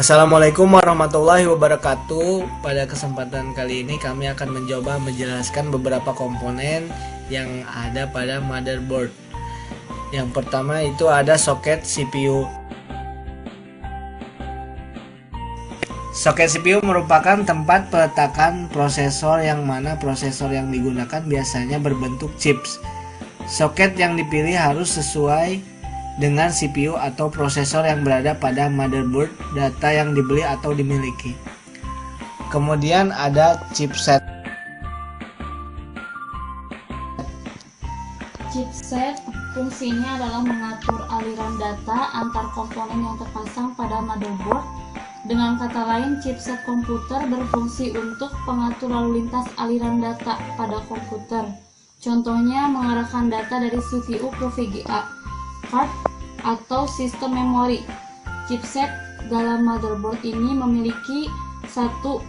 Assalamualaikum warahmatullahi wabarakatuh. Pada kesempatan kali ini kami akan mencoba menjelaskan beberapa komponen yang ada pada motherboard. Yang pertama itu ada soket CPU. Soket CPU merupakan tempat peletakan prosesor yang mana prosesor yang digunakan biasanya berbentuk chips. Soket yang dipilih harus sesuai dengan CPU atau prosesor yang berada pada motherboard data yang dibeli atau dimiliki. Kemudian ada chipset. Chipset fungsinya adalah mengatur aliran data antar komponen yang terpasang pada motherboard. Dengan kata lain, chipset komputer berfungsi untuk pengatur lalu lintas aliran data pada komputer. Contohnya mengarahkan data dari CPU ke VGA card atau sistem memori. Chipset dalam motherboard ini memiliki satu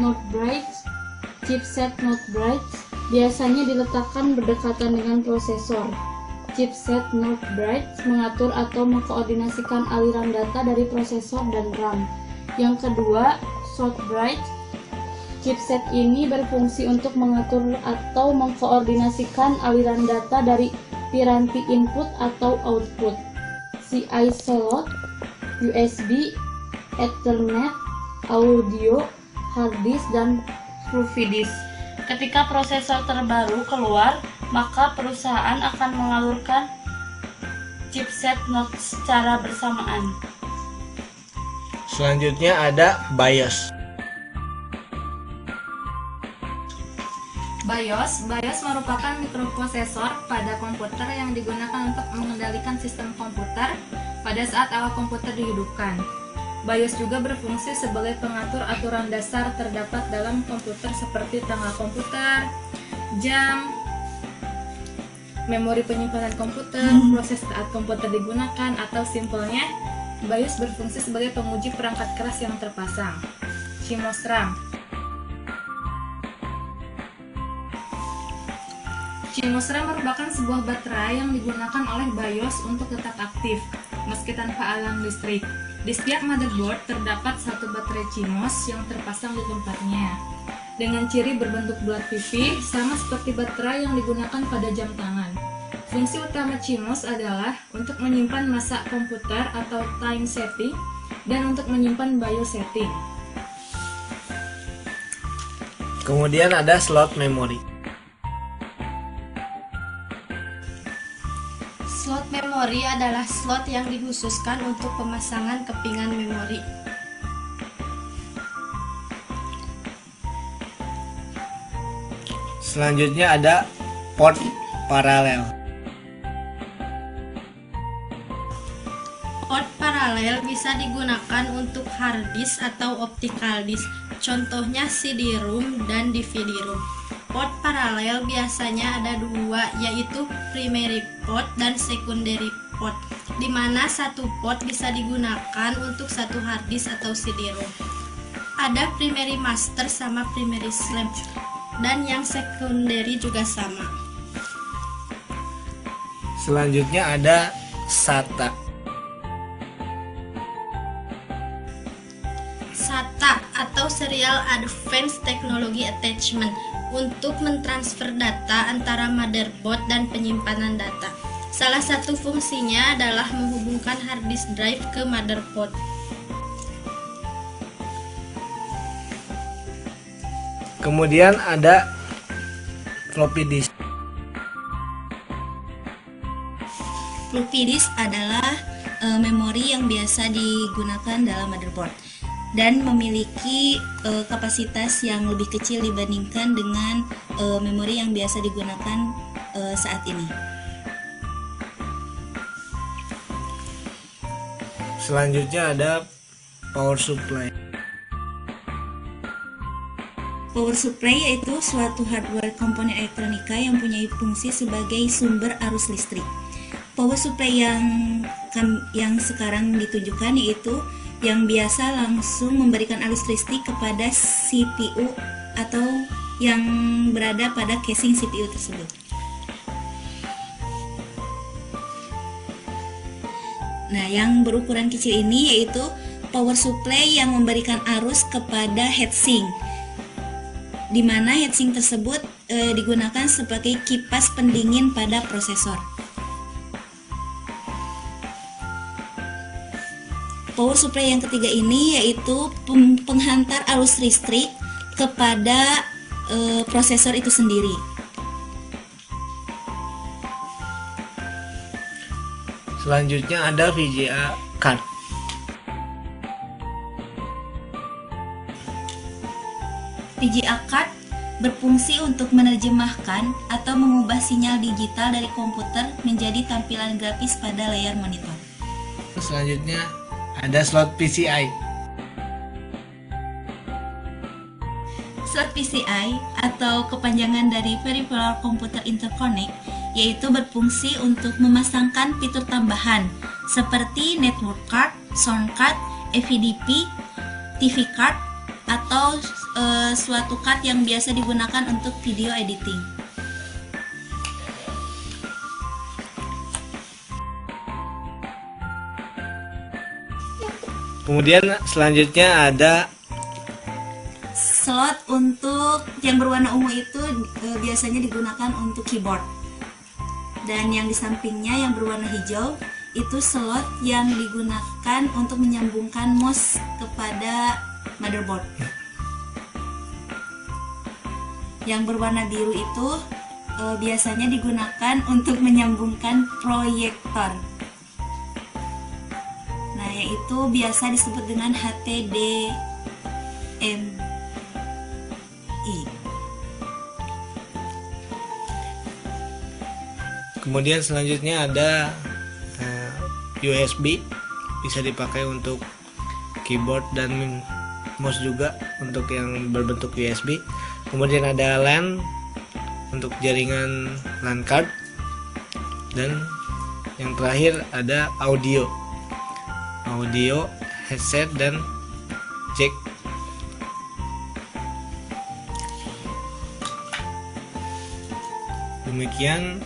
not bridge. Chipset not bridge biasanya diletakkan berdekatan dengan prosesor. Chipset not bridge mengatur atau mengkoordinasikan aliran data dari prosesor dan RAM. Yang kedua, short bridge. Chipset ini berfungsi untuk mengatur atau mengkoordinasikan aliran data dari piranti input atau output, CI slot, USB, Ethernet, audio, hard disk, dan floppy disk. Ketika prosesor terbaru keluar, maka perusahaan akan mengalurkan chipset not secara bersamaan. Selanjutnya ada BIOS. BIOS merupakan mikroprosesor pada komputer yang digunakan untuk mengendalikan sistem komputer pada saat awal komputer dihidupkan. BIOS juga berfungsi sebagai pengatur aturan dasar terdapat dalam komputer seperti tanggal komputer, jam, memori penyimpanan komputer, proses saat komputer digunakan, atau simpelnya, BIOS berfungsi sebagai penguji perangkat keras yang terpasang. CMOS RAM. CMOS RAM merupakan sebuah baterai yang digunakan oleh BIOS untuk tetap aktif, meski tanpa aliran listrik. Di setiap motherboard terdapat satu baterai CMOS yang terpasang di tempatnya, dengan ciri berbentuk bulat pipih, sama seperti baterai yang digunakan pada jam tangan. Fungsi utama CMOS adalah untuk menyimpan masa komputer atau time setting, dan untuk menyimpan BIOS setting. Kemudian ada slot memori. Slot memori adalah slot yang dikhususkan untuk pemasangan kepingan memori. Selanjutnya ada port paralel. Port paralel bisa digunakan untuk hard disk atau optical disk, contohnya CD-ROM dan DVD-ROM. Port paralel biasanya ada dua, yaitu primary port dan secondary port, di mana satu port bisa digunakan untuk satu hard disk atau CD-ROM. Ada primary master sama primary slave, dan yang secondary juga sama. Selanjutnya ada SATA. SATA atau Serial Advanced Technology Attachment untuk mentransfer data antara motherboard dan penyimpanan data. Salah satu fungsinya adalah menghubungkan hard disk drive ke motherboard. Kemudian ada floppy disk. Floppy disk adalah memori yang biasa digunakan dalam motherboard dan memiliki kapasitas yang lebih kecil dibandingkan dengan memori yang biasa digunakan saat ini. Selanjutnya ada power supply. Power supply yaitu suatu hardware komponen elektronika yang punya fungsi sebagai sumber arus listrik. Power supply yang sekarang ditujukan yaitu yang biasa langsung memberikan arus listrik kepada CPU atau yang berada pada casing CPU tersebut. Nah, yang berukuran kecil ini yaitu power supply yang memberikan arus kepada heatsink, di mana heatsink tersebut digunakan sebagai kipas pendingin pada prosesor. Power supply yang ketiga ini yaitu penghantar arus listrik kepada prosesor itu sendiri. Selanjutnya ada VGA card. VGA card berfungsi untuk menerjemahkan atau mengubah sinyal digital dari komputer menjadi tampilan grafis pada layar monitor. Selanjutnya ada slot PCI. Slot PCI atau kepanjangan dari Peripheral Computer Interconnect yaitu berfungsi untuk memasangkan fitur tambahan seperti network card, sound card, EVDP, TV card, atau suatu card yang biasa digunakan untuk video editing. Kemudian selanjutnya ada Slot untuk yang berwarna ungu itu biasanya digunakan untuk keyboard. Dan yang di sampingnya yang berwarna hijau itu slot yang digunakan untuk menyambungkan mouse kepada motherboard. Yang berwarna biru itu biasanya digunakan untuk menyambungkan proyektor. Nah, yaitu biasa disebut dengan HDMI. Kemudian selanjutnya ada USB, bisa dipakai untuk keyboard dan mouse juga untuk yang berbentuk USB. Kemudian ada LAN untuk jaringan LAN card, dan yang terakhir ada audio headset dan jack. Demikian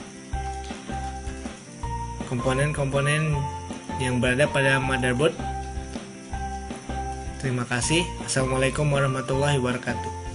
komponen-komponen yang berada pada motherboard. Terima kasih. Assalamualaikum warahmatullahi wabarakatuh.